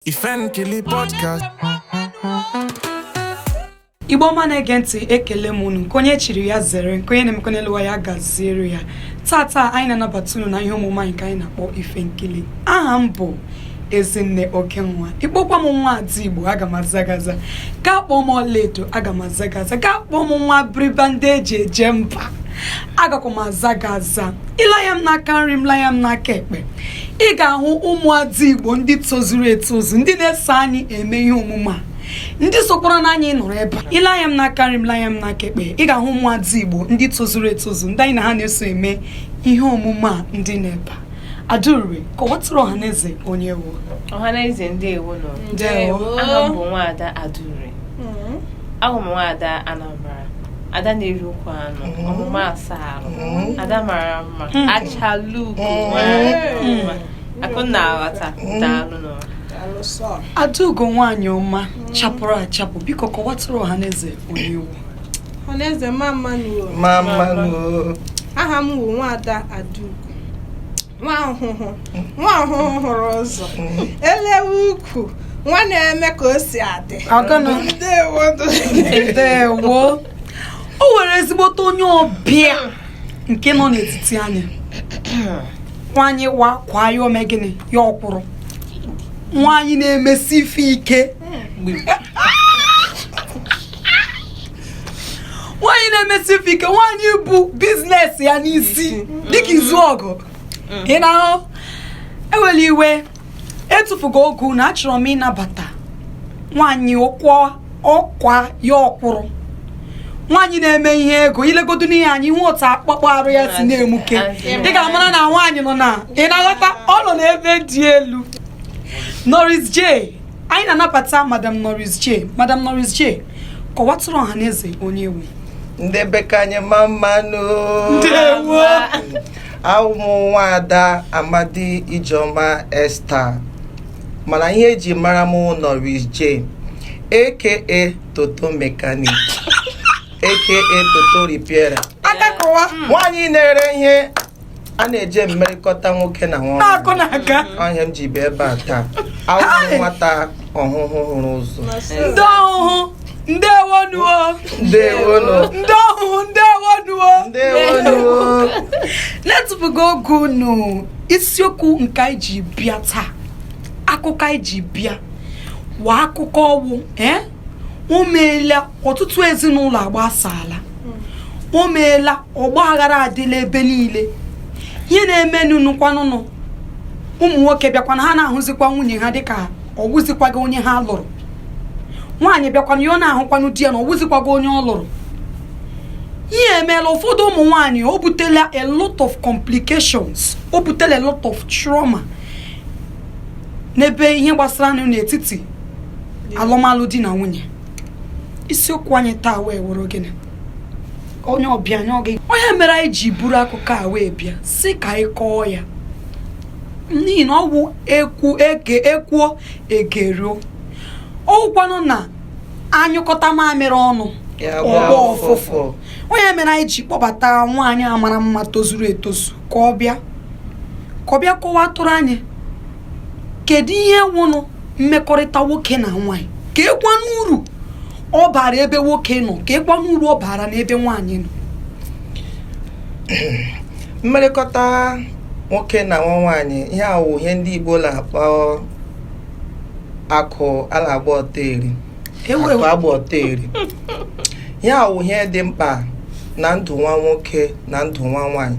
Ifenkili podcast. Igbo ọma na-ege ntị, ekele m unu nke onye chiri ya zere, nke onye na-emekọ n'elu ya gaziere ya. Tata anyị na-anabata unu na ihe omume anyị nke anyị na-akpọ Ifenkili. Aha m bụ Ezinne Okenwa. Ikpokwa m nwa adị Igbo, aga m azagaza. Gaa kpọọ m ọlaedo, aga m azagaza. Gaa kpọọ m nwa biriba ndị eji eje mba, agakwa m azagaza. Ịlaya m n'aka nri m, laya m n'aka ekpe. Ị ga-ahụ ụmụada Igbo ndị tozuru etozu, ndị na-eso anyị eme ihe omume a, ndị sokwara n'anya nọrọ ebe a. Ịlaya m n'aka nri m, laya m n'aka ekpe. Ị ga-ahụ ụmụada Igbo ndị tozuru etozu, ndị anyị na ha na-eso eme ihe omume a, ndị na-ebe a. Adurure, kọwatụrụ ọhaneze onye wo. Ọhaneze ndewo nọ. Ndewo. Aha m bụ Nwaada Adurure. Ahụ m Nwaada Anambra. Ada na-eri okwu anụ, ọmụma asaa arụ. Ada mara mma, achalugo. Akụnna aghọta, daalụ nọ. Adaugo nwaanyị ọma, chapụrụ achapụ, biko kọwatụrụ ọhaneze onye wo. Ọhaneze mamanu. Aha m bụ Nwaada Adaugo. Nwa ahụhụ hụrụ ụzọ. Elewe ukwu, nwa na-eme ka o si adị. Ndewo. O nwere ezigbote onye ọbịa nke nọ n'etiti anyị. Nwaanyị kwa ya ome gịnị ya ọkwụrụ. Nwaanyị na-emesi ife ike. Nwaanyị na-emesi ife ike, nwaanyị bụ biznes ya n'isi dịka izu ọgụ. Ị na-ahụ eweli iwe etufugo ogu na achọrọ m ịnabata nwaanyị ọkwa ya ọkwụrụ, nwaanyị na-eme ihe ego. Ilegodu n'ihe anyị hụ otu akpụkpọ arụ ya si na-emuke, ị ga-amara na nwaanyị nọ na, ị na-aghọta, ọ nọ n'ebe dị elu. Norris J, anyị na-anabata Madam Norris J. Madam Norris J, kọwatụrụ ọhaneze onye ewu. Ndị bekanye mmanụ. Ndewo. Ahụ m Nwaada Amadi Ijeọma Esther, mana ihe eji mara m Norris J, aka Toto Mechanic, aka Toto Repair. Nwaanyị na-ere ihe a na-eje mmerịkọta nwoke na nwaanyị. Onye m ji bịa ebe a taa. Ahụ m nwata ọhụhụ hụrụ ụzọ. Ndị ọhụhụ ndewonuo. Ndị ọhụhụ ndewonuo. Letụpụgo oge unu isiokwu nke anyị ji bịa taa. Akụkọ anyị ji bịa wa akụkọ ọwụ o meela ọtụtụ ezinụlọ agbasala. O meela ọgba aghara adịla ebe niile. Ihe na-eme n'ụnụkwanụnụ, ụmụ nwoke bịakwana ha na-ahụzikwa nwunye ha dịka ọwụzikwaga onye ha lụrụ. Nwaanyị bịakwana ya ọ na-ahụkwanụ di ya na ọwụzikwaga onye ọ lụrụ. Ihe emeela ụfọdụ ụmụ nwaanyị, o butela a lot of complications, o butela a lot of trauma n'ebe ihe gbasara n'etiti alụmalụ di na nwunye. Isiokwu anyị taa wee were gịnị? Onye ọbịa anyị oge. Onye mere anyị ji buru akụkọ a wee bịa si ka anyị kọọ ya, n'ihi na ọ bụ ekwuo egeruo. Ọgwụkwanụ na anyụkọta mamịrị ọnụ ọgbọ ọfụfụ. Onye mere anyị ji kpọbata nwaanyị amara mma tozuru etozu ka ọ bịa kọwatụrụ anyị kedu ihe nwụnụ mmekọrịta nwoke na nwaanyị, ka ekwanụ uru ọ bara ebe nwoke nọ, ka ekwanụ uru ọ bara n'ebe nwaanyị nọ. mmerịkọta nwoke na nwaanyị, ihe awụ ihe ndị Igbo na-akpọ akụ a na-agba ọteri. Ihe awụ ihe dị mkpa na ndụ nwa nwoke na ndụ nwa nwaanyị.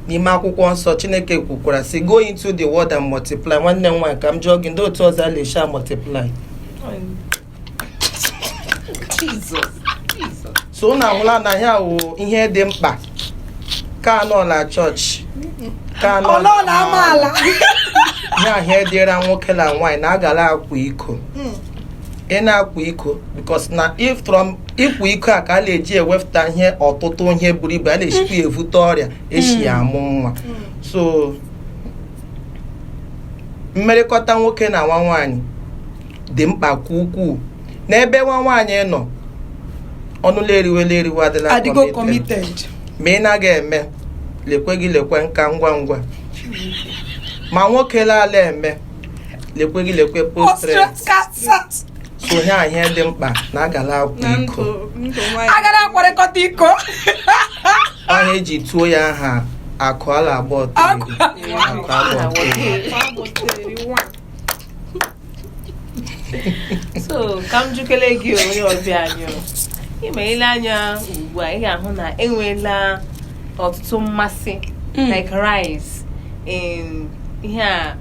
N'ime akwụkwọ nsọ, Chineke kwukwara sị, go into the world and multiply. Nwanne m nwaanyị, ka m jụọ gị, ndị otu ọzọ na-esha multiply? So na ahụla na ihe awụ ihe dị mkpa. Ka anọ na chọọchị, ka anọ na amaala. Ihe ahịa dịra nwoke na nwaanyị na agara akwa iko. Ị na-akwa iko because na ịkwa iko a ka a na-eji ewepụta ihe ọtụtụ ihe buru ibu, a na-eshikwa evute ọrịa eshi amụ nwa. So mmerịkọta nwoke na nwa nwaanyị dị mkpa ka ukwuu. N'ebe nwa nwaanyị nọ, ọnụla eriwe adịla committed. Ma ị naghị eme, lekwe nka ngwa ngwa. Ma nwoke laala eme, lekwe postrate so ihe dị mkpa na agala akwa iko agara akwarịkọta iko ọha eji tuo ya aha akụ ala abụọ so ka m jukele gị onye ọbịa anyị ile anya ugbu a ị ga-ahụ na enweela ọtụtụ mmasị like rise in ihe a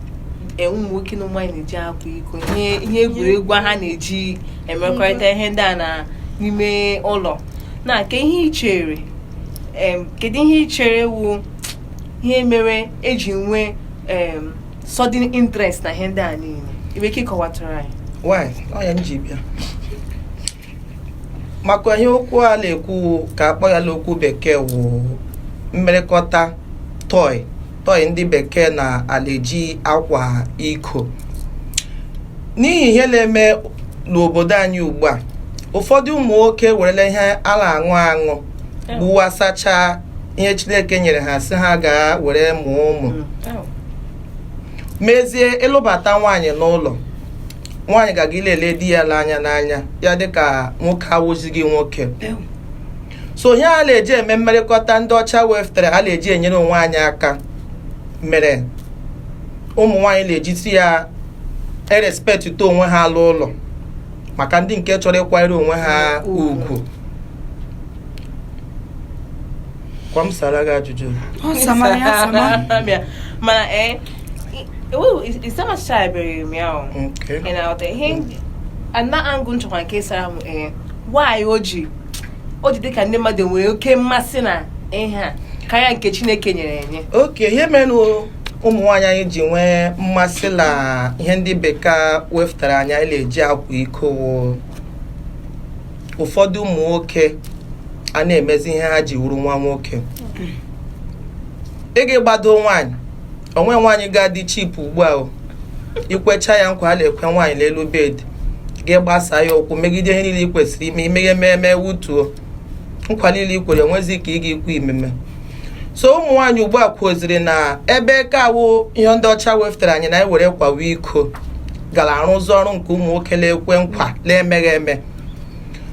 ụmụ nwoke na ụmụ nwaanyị na-eji akwa iko ihe egwuregwu ha na-eji emekọrịta ihe ndị a na n'ime ụlọ na kedu ihe ị chere wu ihe mere eji nwee sudden interest na ihe ndị a niile ibe ike kọwatara anyị onye m ji bịa maka ihe okwu a na-ekwu ka akpọ ya n'okwu bekee wụ mmerekọta toy ndị bekee na-eji akwa iko n'ihi ihe na-eme n'obodo anyị ugbu a ụfọdụ ụmụ nwoke werele ihe a na-aṅụ gbuwasacha ihe Chineke nyere ha sị ha ga were mụọ ụmụ mezie ịlụbata nwaanyị n'ụlọ nwaanyị ga-aga ilele di ya n'anya ya dịka nwoke awụzighị nwoke so ihe a na-eji eme mmerịkọta ndị ọcha weftere a na-eji enyere onwe anyị aka mere ụmụ nwaanyị na-ejisi ya erespetito onwe ha alụ ụlọ maka ndị nke chọrọ ịkwanyere onwe ha ugwu kwa m sara gị ajụjụ mana isamachabeghị m ya ana angụ nchọkwa nke sara m nwaanyị o ji dịka ndị mmadụ nwere oke mmasị na ihe a karịa nke Chineke nyere enye ihe mere ụmụ nwaanyị anyị ji nwee mmasị na ihe ndị bekee wefụtara anya anyị na-eji akwa iko ụfọdụ ụmụ nwoke a na-emezi ihe ha ji wuru nwa nwoke ị ga-gbado nwaanyị onwe nwaanyị ga-adị chip ugbu a ikwecha ya nkwa a na-ekwe nwaanyị n'elu bed ga-gbasa ya ụkwụ megide ihe niile ị kwesịrị ime imeghe ememe wutuo nkwa niile i kwere enwezi ka ị ga-ekwu imeme so ụmụ nwaanyị ugbu a kwuziri na ebe ka awụ ihe ndị ọcha weftere anyị na anyị were kwawa iko gara arụzi ọrụ nke ụmụ nwoke na-ekwe nkwa na-emeghe eme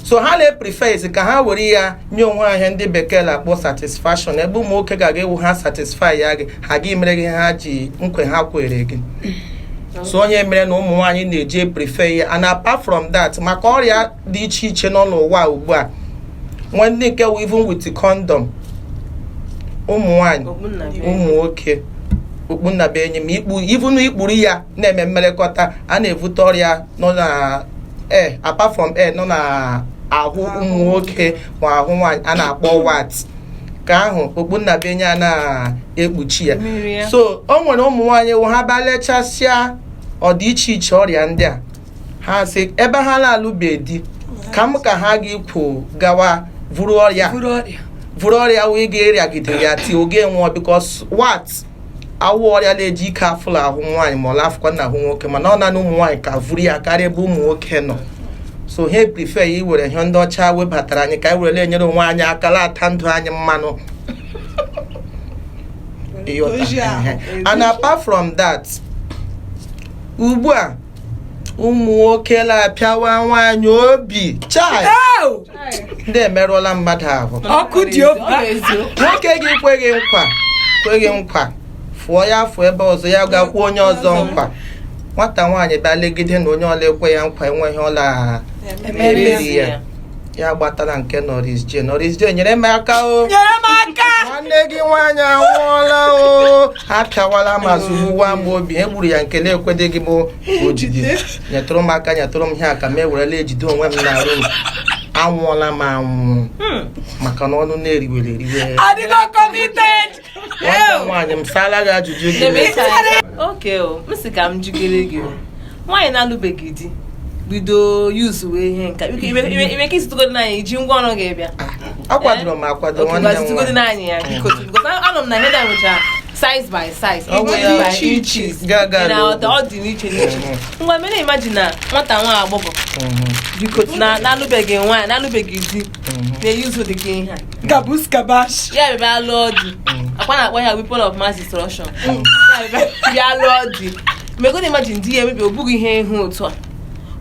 so ha na-eprefers ka ha were ya nye onwe ha ihe ndị bekee na-akpọ satisfaction ebe ụmụ nwoke ga-ewu ha satisfy ya gị ha gị mere gị ha ji nkwe ha kwere gị so onye mere na ụmụ nwaanyị na-eji prefer ya and apart from that maka ọrịa dị iche iche nọ n'ụwa ugbu a nwe ndị nke even with condom ụmụ nwaanyị ụmụ nwoke okpunnabe enyi ma even ikpuru ya na-eme mmerekọta a na-evute ọrịa nọ na apart from nọ na ahụ ụmụ nwoke ma ahụ nwaanyị a na-akpọ wat ka ahụ okpunnabe enyi a na-ekpuchi ya so o nwere ụmụ nwaanyị ha balechasịa ọdịiche iche ọrịa ndị a ha sị ebe ha na-alụbeghị di ka ha ga-ekwu gawa vuru ọrịa wee ga-erịagide ya ti oge nwụọ because what awụ ọrịa na-eji ike afụla ahụ nwaanyị ma ọla afụkwa na ahụ nwoke mana ọ na ụmụ nwaanyị ka vuru ya karịa ebe ụmụ nwoke nọ so ha prefer ya iwere ihe ndị ọcha webatara anyị ka anyị were enyere onwe anyị aka lata ndụ anyị mmanụ and apart from that ugbu a ụmụ nwoke na-apịawa nwaanyị obi chai ndị emerụọla mmadụ ahụ nwoke gị kweghị nkwa fụọ ya afọ ebe ọzọ ya ga-akwụ onye ọzọ nkwa nwata nwaanyị bịa legide na onye ọla ekwe ya nkwa enweghị ọla emeri ya gbatara nke Norris J nyere m aka nwanne gị nwaanyị anwụọla ha pịawala ma zụgbuwa m obi e gburu ya nke na-ekwedeghị m ojide nyetụrụ m aka nyetụrụ m ihe aka m ewerela ejide onwe m na rum anwụọla m anwụ maka na ọnụ na-eriwere eriwe nwaanyị m saala gị ajụjụ gị oke m sị ka m jigere gị nwaanyị na-alụbeghị di bido yuzu wee ihe nka ime ka isitugodi n'anya iji ngwa ọrụ ga-ebịa akwadoro m akwado nwanne m isitugodi n'anya ya anọ m na head nwecha size by size inches ọ dị n'iche n'iche ngwa mere imagine na nwata nwa agbọghọ biko na-alụbeghị nwaanyị na-alụbeghị di na-eyuzu dịka ihe a gabus gabash ya bịa lụọ di akwa na-akpọ ya weapon of mass destruction ya bịa lụọ di megodi imagine di ya maybe obughị ihe ihu otu a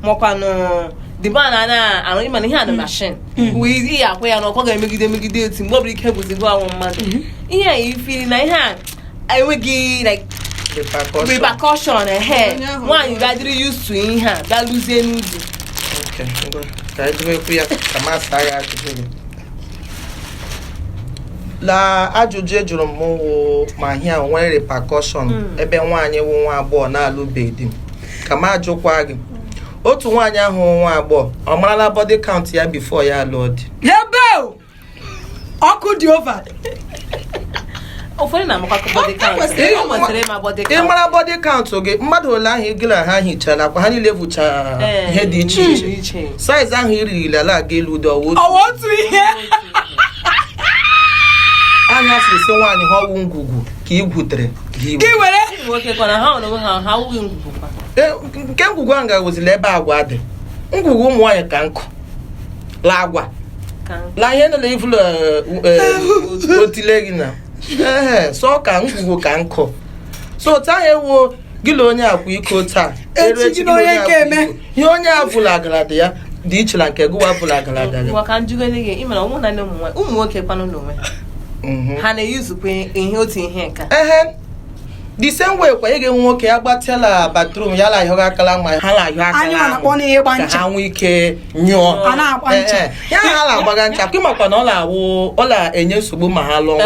makwanụ the man na-arụ ịma na ihe a na machine wee ihe akwa ya na ọkọ ga-emegide otu mgbe ọ bụrụ ike bụzi gụ anwụ mmadụ ihe a ifiri na ihe a enweghị like repercussion nwaanyị ga-adịrị used to ihe a bịa lụzie n'uzi la ajụjụ ejụrụ m wụ ma ihe a nwere repercussion ebe nwaanyị wụ nwa agbọghọ na-alụbeghị di ka m ajụkwa gị otu nwaanyị ahụ nwa agbọghọ ọ marala body count ya before ya alụọ di ebe ọkụ dị over ụfọdụ na-amakwa body count ị mara body count gị mmadụ ole ahụ egila ha hichara akwa ha niile vụchara ihe dị iche iche size ahụ iriri ala aga elu ụdị otu ihe anya sisi nwaanyị ha ọwụ ngwugwu ka ị gwutere gị nke ngwugwu ahụ ga-awụzila ebe agwa dị ngwugwu ụmụ nwaanyị ka nkụ la agwa la ihe nele ivulu otile gị na so ka ngwugwu ka nkụ so otu ahụ ewu gịla onye akwa iko taa ihe onye avụla agalada ya dị iche na nke gụwa avụla agalada ya ụmụ nwoke kwanụ n'onwe ha na-eyuzukwa ihe otu ihe nka the same way kwa ege nwoke ya gbatịala bathroom ya la ahịọga akala ma ha na-ahịọ akala ka ha nwee ike nyụọ ya ha na-agbaga ncha kwa ịmakwa na ọ na-enye nsogbu ma ha lụọ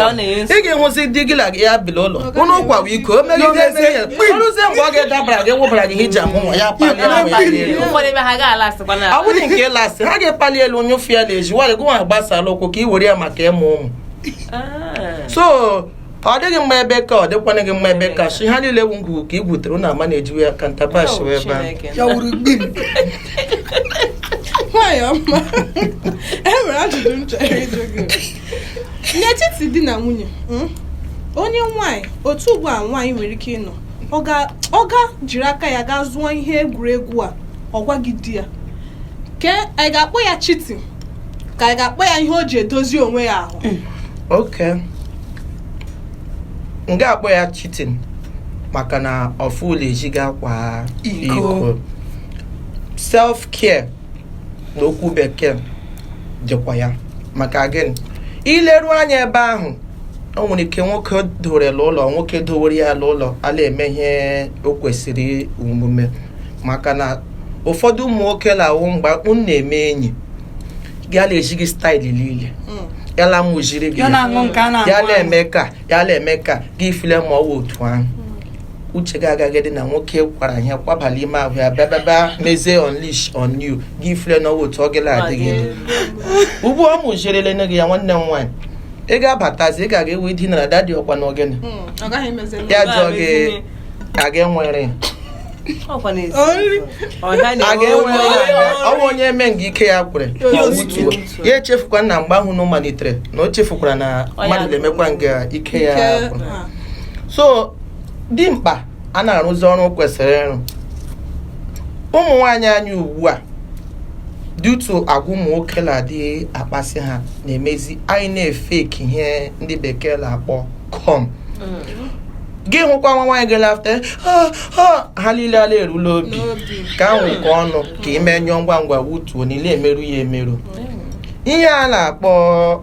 ị ga-enwezi di gị na ya bila ụlọ ụnụ kwawa iko o megide eme ọrụzie mgbe ọ ga-edabara gị wụbara gị hiji amụ nwa ya pali ọ bụrụ nke lasị ha ga-epali elu nyụfu ya na-eji wadị gụnwa gbasara ụkwụ ka ị were ya maka ịmụ ụmụ so ọ dịghị mma ebe ka ọ dịkwana gị mma ebe ka shi ha niile wu ngwugwu ka ị gwutere na ama na-ejiwe ya ka ntabashi wee ebe enwere ajụjụ m chọrọ ịjụ gị n'etiti di na nwunye onye nwaanyị otu ugbu a nwaanyị nwere ike ịnọ ọ ga jiri aka ya gaa zụọ ihe egwuregwu a ọ gwa gị di ya ka anyị ga-akpọ ya cheating ka anyị ga-akpọ ya ihe o ji edozi onwe ya ahụ m ga-akpọ ya cheating maka na ọfụla ejighị akwa iko self care n'okwu bekee dịkwa ya maka gịnị ileru anya ebe ahụ o nwere ike nwoke dorela ụlọ nwoke dowere ya n'ụlọ ala eme ihe o kwesịrị omume maka na ụfọdụ ụmụ nwoke na-awụ mgbe unu na-eme enyi gị ala ejighị staịlị niile ya la mụjiri gị ya na-eme ka gị file ma ọ wụ otu ahụ uche gị agaghị dị na nwoke kwara ihe kwabala ime ahụ ya bịa mezie unleash on you gị file na ọ wụ otu ọ gịla adịghị ugbu ọ mụjirile na gị ya nwanne m nwaanyị ị ga-abatazi ị ga-aga ewe di na dadị ọkwa na ogene ya jụọ gị aga enwere ọnwa onye eme nga ike ya kwere ya echefukwa na mgbe ahụ na ọ malitere na o chefukwara na mmadụ na-emekwa nga ike ya kwere so dimkpa a na-arụzi ọrụ kwesịrị ịrụ ụmụ nwaanyị anyị ugbu a dutu agwa ụmụ nwoke na-adị akpasị ha na-emezi anyị na-efeki ihe ndị bekee na-akpọ com gị hụkwa nwa nwaanyị gị lafte ha niile ala erula obi ka ahụ nke ọnụ ka ime nyụọ ngwa ngwa wutuo niile emerụ ya emerụ ihe a na-akpọ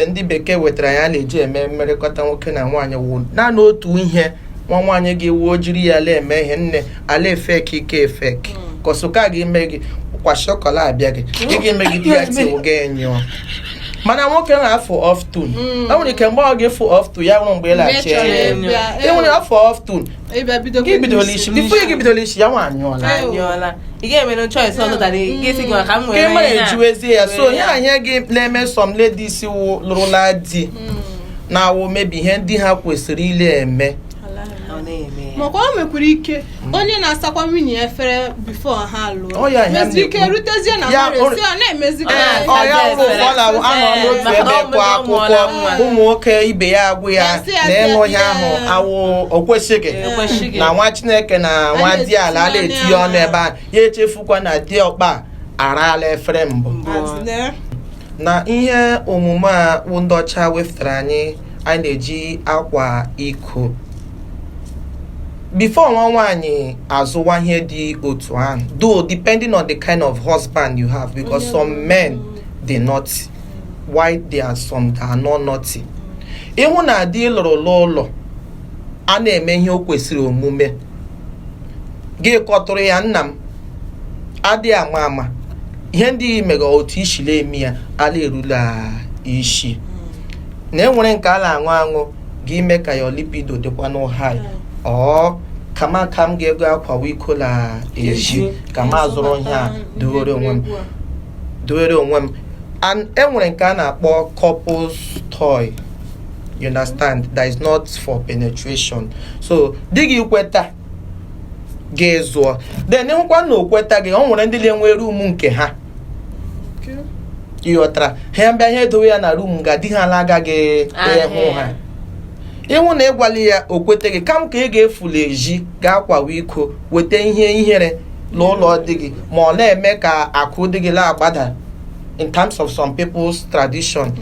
ndị bekee wetara ya na-eji eme mmerịkọta nwoke na nwaanyị wụ naanị otu ihe nwa nwaanyị gị wuo jiri ya ala eme ihe nne ala efeki ike efeki kọsụka gị ime gị kwa shọkọla abịa gị ị ga-emegide ya tiwo ga nyụọ mana nwoke na-afụ off tune o nwere ike mgbe ọ ga-efu off tune ya nwụrụ mgbe ịlachi ya enwere afọ off tune gị bidola isi bifo gị bidola isi ya nwa anyụọla ka mara ejiwezie ya so ya anye gị na-eme some ladies lụrụla di na-awụ mebi ihe ndị ha kwesịrị ile eme maka o mekwara ike onye na-asakwa nwunye efere bifo ha lụọ mezi ike rutezie na maresi ọ na-emezikwa ya anọ n'otu ebe kwa akwụkwọ ụmụ nwoke ibe ya agwụ ya na-enwe ihe ahụ awụ o kwesịghị na nwa Chineke na nwa di ala na-etinye ọnụ ebe a ya echefukwa na di ọkpa arala efere mbụ na ihe omume a ndị ọcha wefụtara anyị na-eji akwa iko before nwa nwaanyị azụwa ihe dị otu ahụ, though depending on the kind of husband you have, because some men they naughty while there are some that are not naughty. Ịhụ na di lụrụ ụlọ a na-eme ihe o kwesịrị omume, gị kọtụrụ ya nna m adịghị ama ihe ndị mega otu ishile emi ya ala erula ishi na enwere nke ala aṅụ gị ime ka ya lipido dịkwa n'ụhai kama ka m ga-ego akwawa iko la eji ka m azụrụ ihe a doere onwe m. And enwere nke a na-akpọ couples toy, you understand, that is not for penetration. So di gị kweta ga-ezụọ, then ịhụkwa na okweta gị o nwere ndị na-enwe room nke ha ịghọtara ha mbịa ihe edowe ya na room ga di ha agaghị hụ ha. Ịhụ na ịgwali ya okwete gị kam ka ị ga-efula eji ga-akwawa iko weta ihe ihere n'ụlọ dị gị ma ọ na-eme ka akụ dị gị la-agbada. In terms of some people's tradition,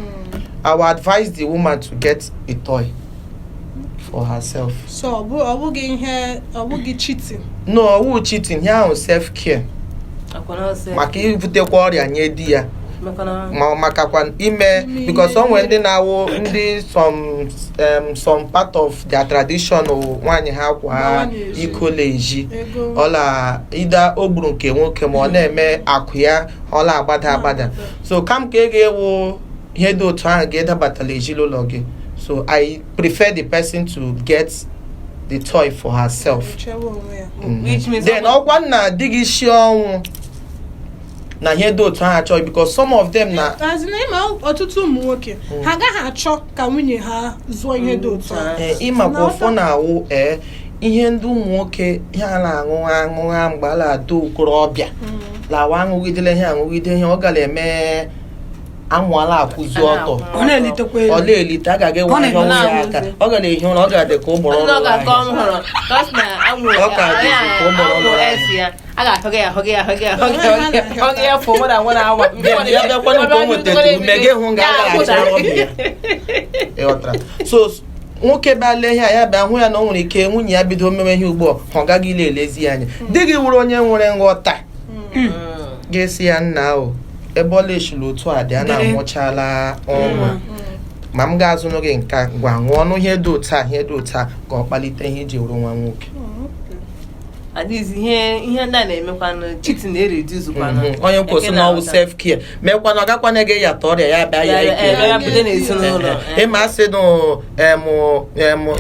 I would advise the woman to get a toy for herself. So, ọbụghị cheating. No, ọwụ cheating, here on self-care. Maka ibutekwa ọrịa nye di ya. Ma makakwa ime, because somewhere ndị na-awụ ndị some part of their tradition nwaanyị ha kwa iko leji ọla ida ogburu nke nwoke ma ọ na-eme akụ ya ọla agbada. So kam ka ị ga-ewu ihe dị otu ahụ ga-edabatala ejili ụlọ gị. So I prefer the person to get the toy for herself. Then ọkwa na di gị shi ọnwụ na ihe dị otu ha achọ, because some of them na ọtụtụ ụmụ nwoke ha agaghị achọ ka nwunye ha zụọ ihe dị otu ahụ. Ịmakwa ụfọ na-awụ ihe ndị ụmụ nwoke ha na-aṅụ ha mgbe a na-adọ okorobịa lawa aṅụgidele ihe ọ gara eme amụala akwụzi ọtọ ọ na-elitekwa elu, ọ na-elite agaghị ewe anya onwe ya aka, ọ gara ehi ụra, ọ ga-adị ka ụgbọrọ ọrụ so nwoke bịa lee ihe ya bịa hụ ya na o nwere ike nwunye ya bido mewe ihe ugbu a ọ gaghị ilelezi anya. Di gị wụrụ onye nwere nghọta ga-esi ya nna ahụ ebe ọla eshiri otu a dị a na-amụchala ọnwa ma m ga-azụnụ gị nka gwa ṅụọ ọnụ ihe dị otu a ka ọ kpalite ihe iji wụrụ nwa nwoke. ihe ndị a na-emekwanụ cheating na-reduce kwanụ onye nkwụsị na ọwụ self care mekwana ọ gakwana gị yata ọrịa ya bịa ya ịma asị nụ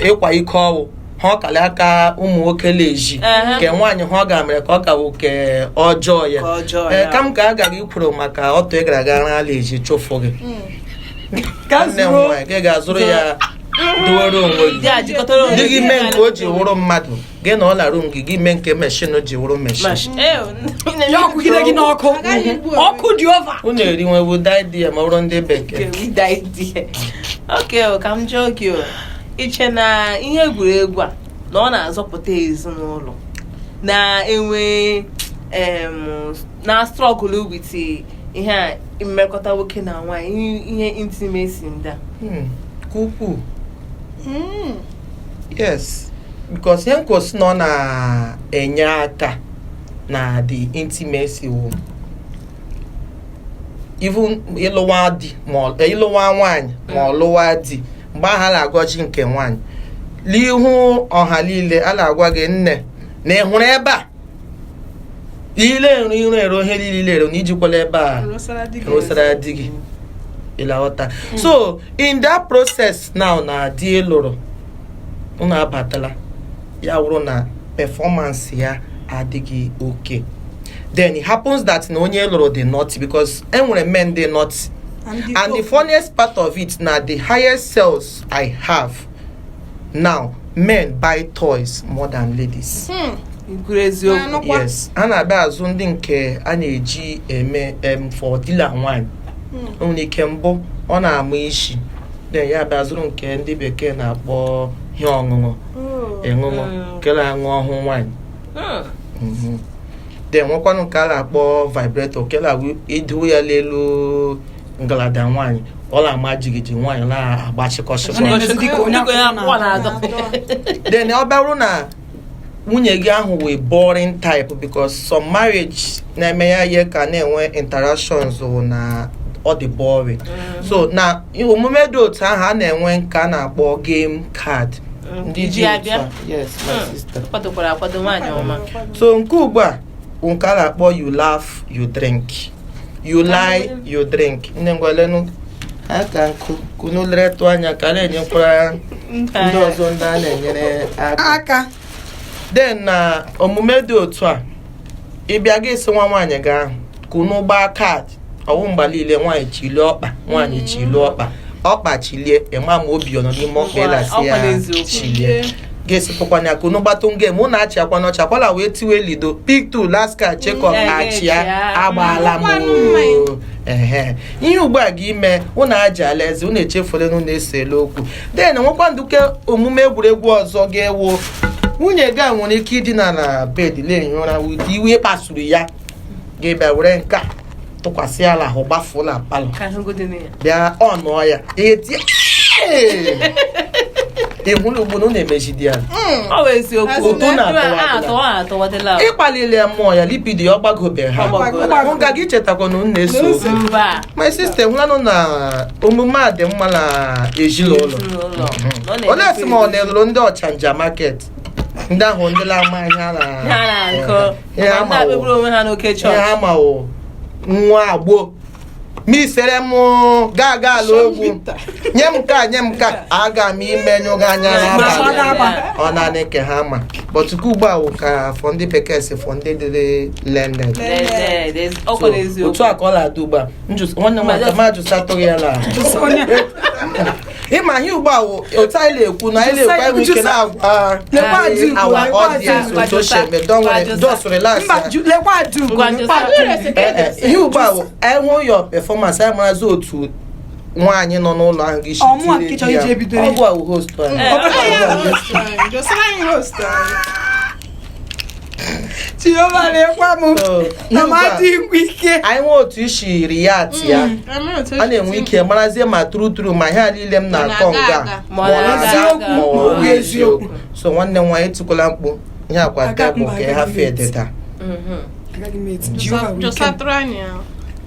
ịkwa ike ọwụ ha ọkali aka ụmụ nwoke leji nke nwaanyị ha ọ ga-mere ka ọ ka nwoke ọjọọ ya kam ka a gara ikwuru maka ọtọ ị gara aga ala eji chụfụ gị nne m nwaanyị gị ga-azụrụ ya duwere onwe gị dị gị mee nke o ji wụrụ mmadụ gị na ọ lara gị mee nke meshin ji wụrụ meshin ọkụ dị ova unu erinwewu daidi ya ma bụrụ ndị bekee. Okay, ka m jụọ gị iche na ihe egwuregwu a na ọ na-azọpụta ezinụlọ na-enwe na struggle with ihe a mmekọta nwoke na nwaanyị ihe intimacy ndị ukwuu. Yes, because ihe nkwụsị na ọ na-enye aka na the intimacy wo even ịlụwa di ma ịlụwa nwaanyị ma ọ lụwa di mgbe aha na-agọji nke nwaanyị n'ihu ọha niile a na-agwa gị nne na ị hụrụ ebe a ile ero ihe niile ero na ijikwala ebe a rụsara di gị ịlaghọta. So in that process now na di lụrụ unu abatala ya wụrụ na performance ya adịghị okay, then it happens that na onye lụrụ dị naughty, because enwere men dị naughty. And the funniest part of it now, the highest sales I have now, men buy toys more than ladies. Eziokwu. Yes, a na-abịa azụ ndị nke a na-eji eme for dealer wine. Only ike mbụ ọ na-amụ isi, then ya bịa zụrụ nke ndị bekee na-akpọ ihe ọṅụṅụ kele aṅụ ọhụụ wine. Then nwekwanụ nke a na-akpọ vibrator kele idu ya lelu ngalada nwaanyị ọ na-ama jigiji nwaanyị na-agba chịkọchịkọ. Then ọ bịarụ na nwunye gị ahụ wee boring type because some marriage na-eme ya ihe ka na-enwe interactions na ọ dị boring. So na omume dị otu ahụ a na-enwe nke a na-akpọ game card. Ndị ji otu a. Yes, my sister. So nke ugbu a nke a na-akpọ you laugh you drink, you lie you drink. Nne ngwalenu aka nkụ kunu leretụ anya ka na-enyekwara ndị ọzọ ndị a na-enyere aka. Then na omume dị otu a ịbịa gị esi nwa nwaanyị gị ahụ kunu gbaa kaadị ọwụ mgba niile nwaanyị chilie ọkpa nwaanyị chilie ọkpa chilie ịma ma obi ọ nọ n'ime ọkpa ịlasị ya chilie ga-esipụkwana ya kunu gbatụ nge mụ na-achị akwa n'ọcha kwala wee tiwe lido pick two last card check up achịa agbaala m ihe ugbu a gị ime ụnụ aja alaeze ụnụ echefule na ụnụ esele okwu den nwekwa nduke omume egwuregwu ọzọ ga-ewo nwunye gị nwere ike idina na bed na-ehi ụra ụdị iwe kpasuru ya ga-ebịa were nke a tụkwasị ala ahụ gbafuola palọ bịa ọnụọ ya eti ehulu ugbu na ọ na-emejide ya ịkpalile mmụọ ya lipidi ọ gbagobeghị ha nga gị chetakwa na ụnụ na-eso my sister hụlanụ na omume a dị mma na ezinụlọ. Olee esi ma ọ na-elụrụ ndị ọchanja market ndị ahụ ndị la-ama ihe ha mawo nwa agbo misere m ga-aga ala ogwu nye m ka aga m imenyụ gị anya n'abalị ọ na-anị ke ha ma bọtụkụ ugbu a ka fọ ndị bekee si fọ ndị dịrị learned otu a ka ọ na-adị ugbu a nwanne nwata ma jụsatụghị ya la ịma ihe ugbu a otu anyị na-ekwu na anyị na-ekwu enwe ike na-agwa our audience otu o si eme just relax ihe ugbu a enwe your performance anyị marazi otu nwaanyị nọ n'ụlọ ahụ gị ọgwụ ahụ host anyị nwe otu ishiri ya ati ya a na-enwe ike marazie ma tụrụ ma ihe a niile m na-akọ nga ma ọ bụ eziokwu. So nwanne nwaanyị tụkwala mkpu ihe akwata bụ ka ha fee dịta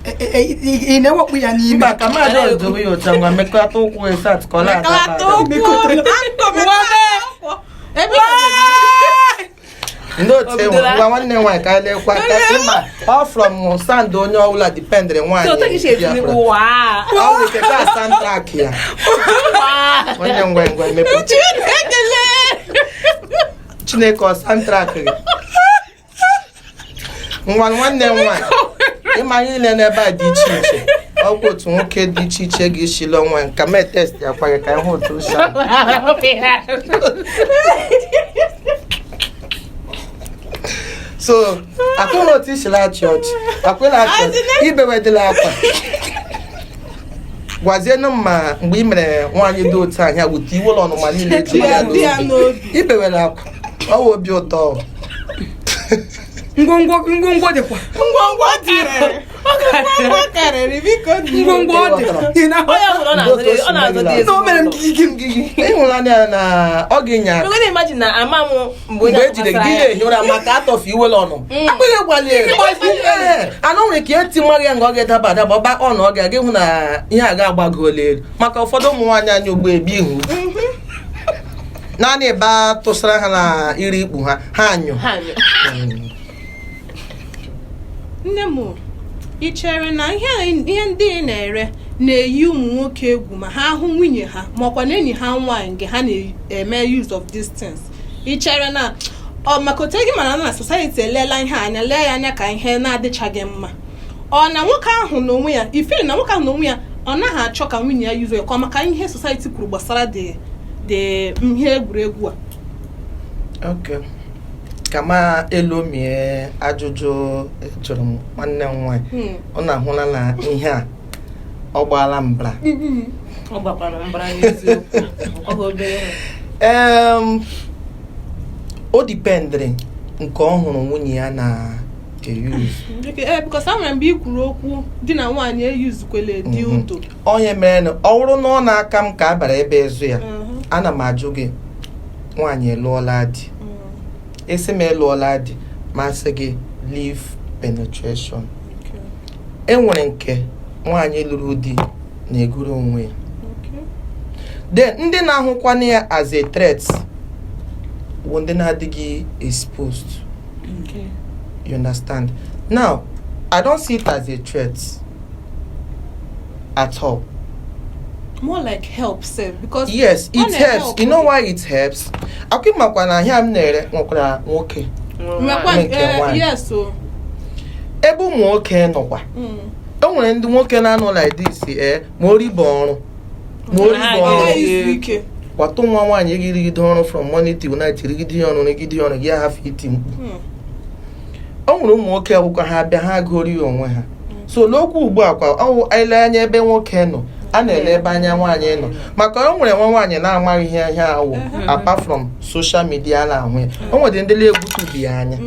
ị na-ewepụ ya n'ime mba ka mmadụ odowe ya ụta ngwa mekọta ụkwụ esat ka ọ na-aga ndị otu enwe ngwa nwanne nwaanyị ka lekwa ka ịma ọ from stand onye ọbụla dipendịrị nwaanyị ọ nwere ike ka soundtrack ya nwanne ngwa emepe Chineke ọ soundtrack gị nwanne nwaanyị ịma ihe niile n'ebe a dị iche iche ọgwụ otu nwoke dị iche iche ga-eshile ọnwa nka mee test ya kwa gị ka ịhụ otu uche so akwụna otu ishila achị ọchị akwụna achị ọchị ibewedịla akwa gwazienụ m ma mgbe ị mere nwaanyị dị otu anya wute iwe ụlọ ọnụma niile ji ya n'obi ibewela akwa ọwa obi ụtọ ngwongwo dịkwa ngwongwo dị ịhụnanya na ọ ga-enye mgbe ejide gị na-ehi ụra maka atọfe iwele ọnụ akpịrị gwalie anụ nwere ka eti mmadụ ya nga ọ ga-edaba adaba ọba ọnụ ọ ga-aga ịhụ na ihe a ga-agbagola elu maka ụfọdụ ụmụ nwaanyị anya ugbo ebi ihu naanị ebe a tụsara ha na iri ikpu ha anyụ. Nne m ị chere na ihe ndị ị na-ere na-eyi ụmụ nwoke egwu ma ha hụ nwunye ha ma ọkwa na enyi ha nwaanyị nke ha na-eme use of distance? Ị chere na maka otu gị mara na society elela ihe anya lee ya anya ka ihe na-adịchaghị mma ọ na nwoke ahụ n'onwe ya ifiri na nwoke ahụ n'onwe ya ọ naghị achọ ka nwunye ya use ya maka ihe society kwuru gbasara dị ihe egwuregwu a? Okay. Kama elomie ajụjụ jụrụ m nwanne m nwaanyị ọ na-ahụla na ihe a ọ gbaala mbra o dipendịrị nke ọ hụrụ nwunye ya na because ahụrụ mgbe i kwuru okwu di na nwaanyị eyuzukwele dị ụtọ onye mere na ọ bụrụ na ọ na-aka m ka a bara ebe ezu ya ana m ajụ gị nwaanyị elụọla di esi m ịlụọla di masị gị leave penetration. Enwere nke nwaanyị lụrụ di na-egoro onwe ya. Then ndị na-ahụkwana ya as a threat bụ ndị na-adịghị exposed. You understand? Now, I don't see it as a threat at all. More like help, sir, because yes, it helps. You know why it helps? Akimakwa na hia m nere nwekwara nwoke. Yes, so. Ebe ụmụ nwoke nọkwa. O nwere ndị nwoke na-anọ like this ma o ribe ọrụ. Ma o ribe ọrụ. Kwatụ nwa nwaanyị rigide ọrụ from morning till night, rigide ọrụ gị ha fiti mkpu. O nwere ụmụ nwoke akwụkwọ ha bịa ha gụrụ onwe ha. So n'okwu ugbu a kwa ọ ile anya ebe nwoke nọ, a na-ele ebe anya nwaanyị nọ. Maka o nwere nwaanyị na-amaghị ihe ahụ apart from social media na-ahụ ya. O nwere ndị na-egbutubi ya anya.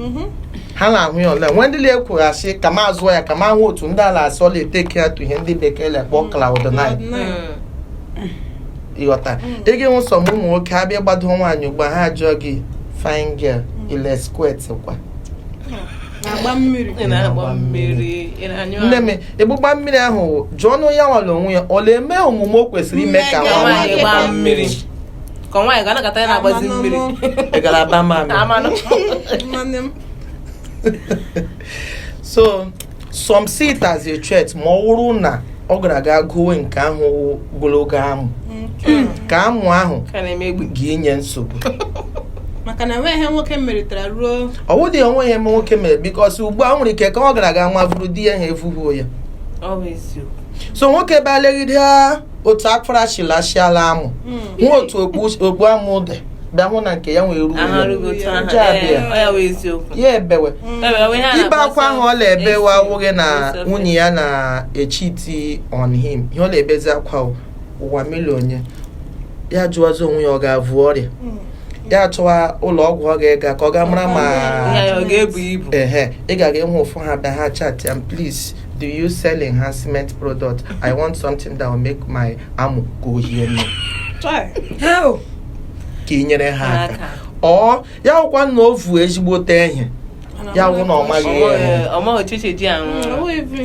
Ha na-ahụ ya ole. Nwere ndị na-ekwughasị ka ma azụọ ya ka ma hụ otu ndị ala asọ na-eteke ya tụ ihe ndị bekee na-akpọ cloud nine. Ịghọta. Ị ga-enwe nsọ ụmụ nwoke abịa gbado nwaanyị ugbu a ha ajụọ gị fine girl ile squirt kwa. na-agba mmiri nne m egbugba mmiri ahụ jụọ ọnụ ya nwere onwe ya ọ na-eme omume o kwesịrị ime ka nwaanyị gbaa mmiri ka nwaanyị ga-anakọta ya na-agbazi mmiri ị gara aba mamị. So some see it as a threat ma ọ wụrụ na ọ gara aga gụọ nke ahụ ogologo amụ ka amụ ahụ ga-enye nsogbu. Maka na enweghị nwoke meritere ruo ọwụdị onwe ya nwoke mere because ugbu a nwere ike ka ọ gara aga nwa bụrụ di ya ha efughị ya. So nwoke bịa legide otu akpara chilashiala amụ nwa otu okpu amụ dị bịa hụ na nke ya nwere ruo ya ebewe ibe akwa ahụ ọ na-ebewe awụghị na nwunye ya na-echiti on him ihe ọ na-ebezi akwa ụwa milion ya jụọzi onwe ya ọ ga-avụ ọrịa ya achọwa ụlọ ọgwụ ọ ga-ega ka ọ ga mara ma ị ga-aga ịhụ ụfụ ha bịa ha chat and please do you sell enhancement product? I want something that will make my amụ go hear me. Ka ị nyere ha aka ọ ya ọkwa na ovu ezigbote ihe ya wụ na ọmaghị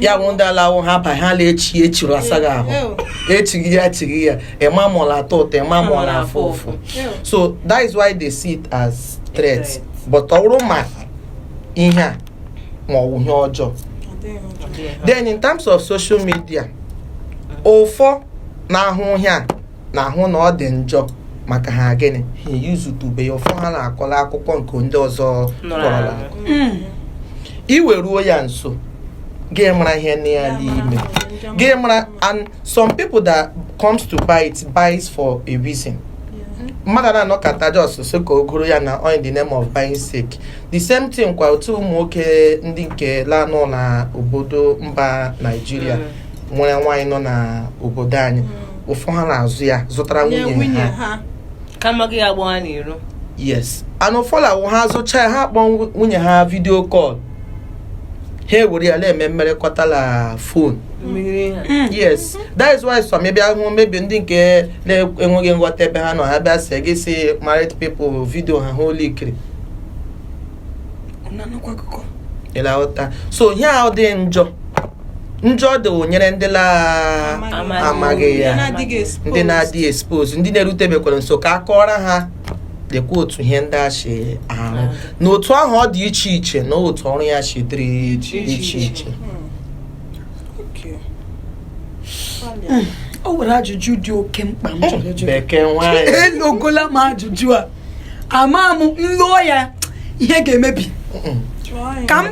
ya wụ ndị alawụ ha ba ha na-echi echiri asaghị ahụ echighị ya ịma mụla atọ ụtọ ịma mụla afọ ụfụ. So that is why they see it as threat. But ọ bụrụ ma ihe a ma ọ wụ ihe ọjọọ. Then in terms of social media ụfọ na-ahụ ihe a na-ahụ na ọ dị njọ maka ha gịnị ha yuzutube ya ụfọ ha na-akọla akụkọ nke ndị ọzọ kọrọla iweruo ya nso gị mara ihe n'ala ime gị mara. And some people that comes to buy it buys for a reason. Mmadụ na-anọkọta just so ka o goro ya na in the name of buying sake. The same thing kwa otu ụmụ nwoke ndị nke lanọ na obodo mba Nigeria nwere nwaanyị nọ na obodo anyị ụfọ ha na-azụ ya zụtara nwunye ha kama gị agbọ ha n'iro. Yes, and ụfọdụ ha zụcha ha kpọọ nwunye ha video call ha ewere ya na-eme mmerekọta na phone. Yes, that is why some maybe ahụ maybe ndị nke na-enweghị nghọta ebe ha nọ ha bịa sị gị si married people video ha holy kiri ịlaghọta. So ihe ahụ dị njọ dị nyere ndị amaghị ya ndị na-adịghị expose ndị na-erutebekwara nso ka a kọọrọ ha dekwa otu ihe ndị achị ahụ na otu ahụ ọ dị iche iche na otu ọrụ ya chidịrị iche iche. O nwere ajụjụ dị oke mkpa m chọrọ ịjụ bekee nwaanyị elogola m ajụjụ a ama m nlụọ ya ihe ga-emebi ka m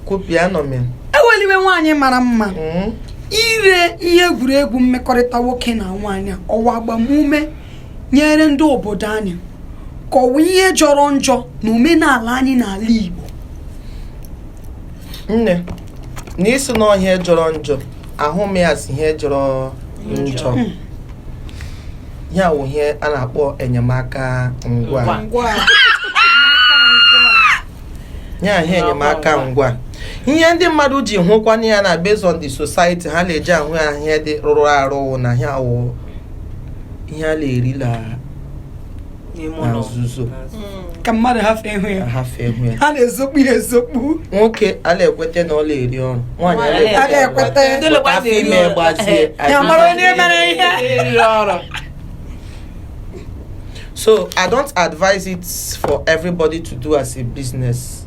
kwupi ya nọ m eweliwe nwaanyị mara mma ire ihe egwuregwu mmekọrịta nwoke na nwaanyị ọwa agbamume nyere ndị obodo anyị kọwa ihe jọrọ njọ na omenala anyị n'ala Igbo. Nne n'isi na ihe jọrọ njọ ahụ m ya si ihe jọrọ njọ ya wụ ihe a na-akpọ enyemaka ngwa ya ihe enyemaka ngwa ihe ndị mmadụ ji hụkwana ya na based on the society ha na-eji ahụ ya ihe dị rụrụ arụ na ya wụ ihe a na-eri na nzuzo ka mmadụ hafee ihu ya ha na-ezokpu ya ezokpu. Nwoke ala ekwete na ọla eri ọrụ, nwaanyị ala ekwete afọ ime gbazie ya mara onye mere ihe. So I don't advise it for everybody to do as a business,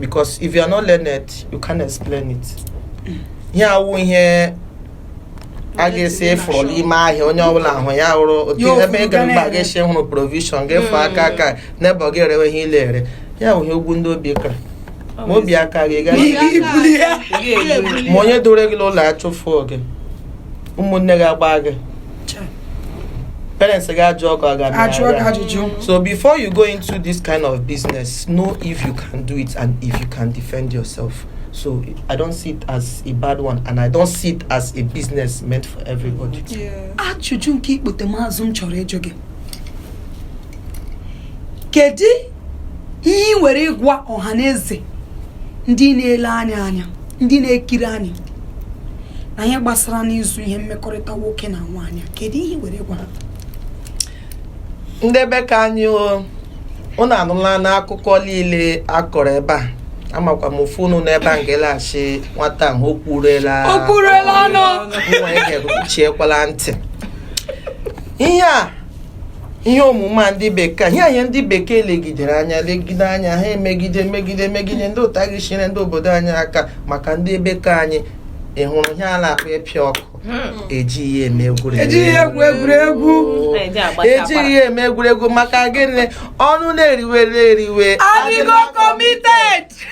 because if you are not learned, you can't explain it. Here awụ ihe a ga-esi for ime ahịa onye ọbụla ahụ ya hụrụ otu ebe ị gara mgba ga-esi hụrụ provision ga-efe aka n'ebe ọ ga-erewe ihe ile ere ya hụ ihe ugwu ndị obi kara ma obi aka gị ma onye dore gị ụlọ achụfu oge ụmụnne gị agba gị parents ga-ajụ ọkụ. So before you go into this kind of business, know if you can do it and if you can defend yourself. So I don't see it as a bad one, and I don't see it as a business meant for everybody. Ajụjụ nke ikpote maazụ m chọrọ ịjụ gị, kedu ihe ị were ịgwa ọha na eze ndị na-ele anya ndị na-ekiri anyị na ihe gbasara n'izu ihe mmekọrịta nwoke na nwaanyị, kedu ihe were ịgwa ha? Ndị be ka anyị unu anụla n'akụkọ niile akọrọ ebe a, amakwa m ofu unu n'ebe a ngelaghachi nwata ahụ o kwurela ọnụ nwa ga-ekwuchiekwala ntị. Ihe omume a ndị bekee ihe ndị bekee legide anya ha emegide ndị ụta gị shire ndị obodo anyị aka maka ndị bekee anyị ịhụrụ ihe a na-akpọ ịpịa ọkụ ejighị eme egwuregwu maka gịnị ọnụ na-eriwe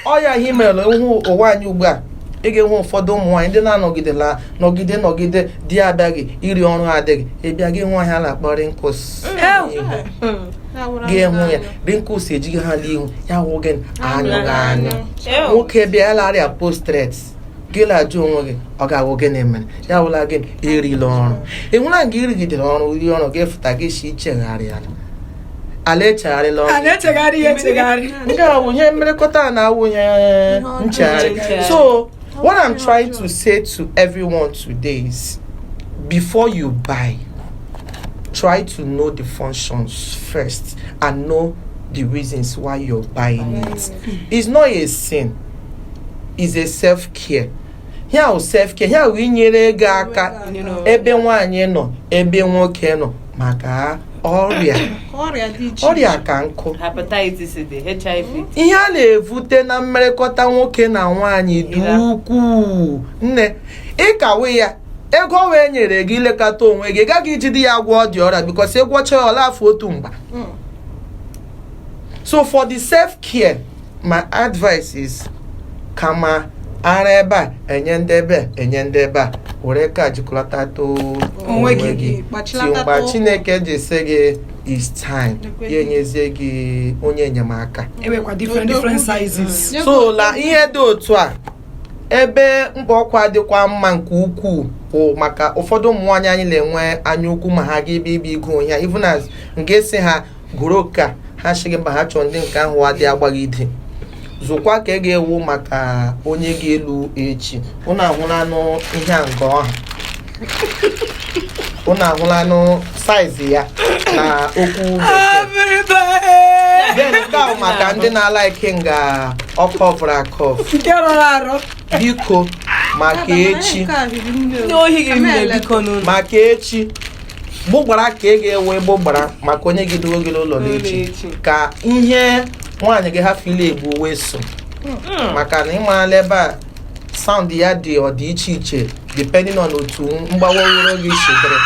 ọya ihe mere ihu ụwa anyị ugbu a ị ga-enwe ụfọdụ ụmụ nwaanyị ndị na-anọgide di abịaghị iri ọrụ adịghị ịbịa gị nwa ha na-akpọ rinkụs ga-ehụ ya rinkụs ejighị ha n'ihu ya hụ gị anyụ nwoke bịalarịa postret gị na-ajụ onwe gị ọ ga-awụ gị na-emere ya wụla gị erila ọrụ ịhụla gị irigidere ọrụ iri ọrụ ga-efụta gị si ichegharị ala echegharịla ọrụ nke a wụnye mmerekọta na-awụnye nchegharị. So what I'm trying to say to everyone today is, before you buy, try to know the functions first and know the reasons why you're buying it. It's not a sin, it's a self-care. Here self-care, here we nyere gị aka ebe nwaanyị nọ ebe nwoke nọ maka ọrịa ka nkụ, hepatitis, HIV. ihe a na-evute na mmerekọta nwoke na nwaanyị dị ukwuu. Nne ịkawe ya ego wee nyere gị ilekọta onwe gị gaghị ijide ya gwọọ dị ọrịa because egwọcha ya ọla afọ otu mgba. So for the self-care, my advice is kama ara ebe a enye ndị ebe a were ka jikọlata onwe gị mgbe Chineke ji sị gị is time ya enyezie gị onye enyemaka. different sizes. So la ihe dị otu a ebe mkpa ọkwa dịkwa mma nke ukwuu bụ maka ụfọdụ ụmụ nwaanyị anyị na-enwe anya ukwu ma ha ga ebe igo ya even as nke si ha gụrụ ka ha shigị mba ha chọrọ ndị nke ahụ adị agbagide zụkwa ka ga-ewu maka onye ga-elu echi. Unu ahụlanụ ihe a nke ọha unu ahụlanụ saizi ya na okwu then nke ahụ maka ndị na-alaiki nga ọkọvụrụ akọv biko maka echi gbụgbara ka ga-ewe gbụgbara maka onye gị dogo gị ụlọ n'echi ka ihe nwaanyị gị hafụ ile egbu wee so maka na ịmarala ebe a sound ya dị iche depending on otu mgbawa owero gị chedere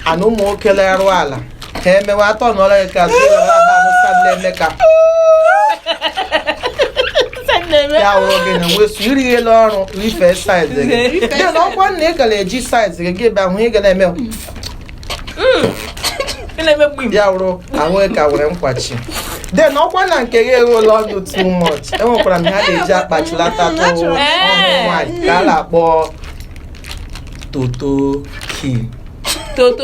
ana ụmụ nwoke lerụ ala ka emewe atọ n'ọla gị ka na-eme ka ya wụrụ gị na wesu irighela ọrụ rife saiz gị dị na ọkwa na ị gara eji saiz gị bịa hụ ị ga na-eme ya wụrụ ahụ ka were nkwachi then ọkwa na nke ya eghela ọnụ too much. Enwekwara m ha na-eji akpachilata ọhụụ nwaanyị ka a na-akpọ totoki. Toto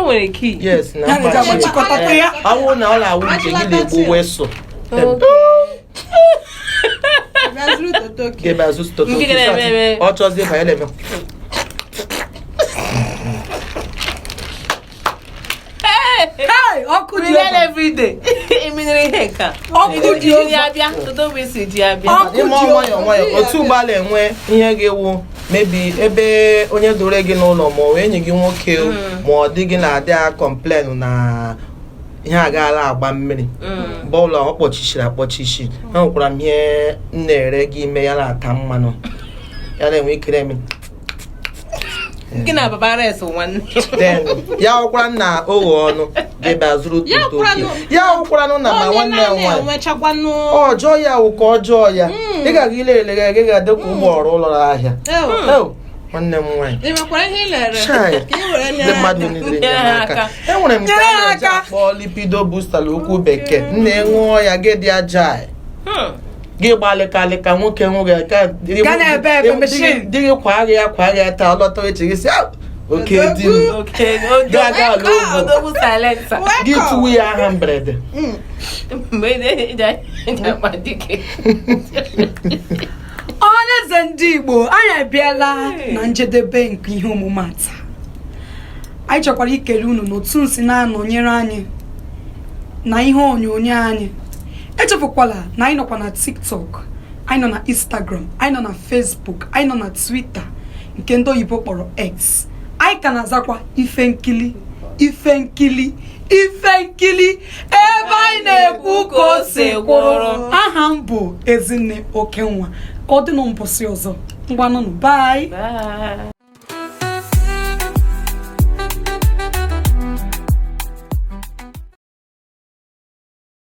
nwere key. Yes, na awụ na ọ na-awụ nke gị na-egbu weso ga-ebazụ totoki ọ chọzie banye na-eme everyday eminere ihe ka ọkụ dị iri abịa todo bụ isi ji abịa ịma nwayọọ nwayọọ otu ụgbọala enwe ihe ga-ewu mebi ebe onye dore gị n'ụlọ ma ọ enyi gị nwoke ma ọ dị gị na-adị a kọmplenụ na ihe agaala agba mmiri bọọlụ ọ kpọchichiri akpọchichi ha nwekwara m ihe m na-ere gị ime ya na-ata mmanụ ya na-enwe ikere eme gị na baba res nwanne ya hụkwara na oghe ọnụ dịba zụrụ tuto ya hụkwara na ma nwanne ya nwaanyị ọjọọ ya wụ ka ọjọọ ya ị ga-aga ile elega gị ga-adị ka ụgbọ ọrụ ụlọ ahịa nwanne m nwaanyị ndị mmadụ niile nyere aka enwere m nke a na-eji akpọ lipido booster okwu bekee m na-enwe ya gị dị aja gị gbalịkalịka nwoke nwoke dịghị kwagha ya taa lọta echi gị si oke di m ga-aga ala ogwu gị tụwu ya aha mberede onye eze ndị Igbo anyị abịala na njedebe nke ihe omume taa. Anyị chọkwara ikele unu n'otu nsi na-anọnyere anyị na ihe onyonyo anyị. Echefukwala na anyị nọkwa na TikTok, anyị nọ na Instagram, anyị nọ na Facebook, anyị nọ na Twitter nke ndị oyibo kpọrọ X. Anyị ka na-azakwa Ifenkili ebe anyị na-ekwu ka o si kwụrụ. Aha m bụ Ezinne Okenwa. Ka ọ dị n'ụbọchị ọzọ. Ngwanụnụ, bye.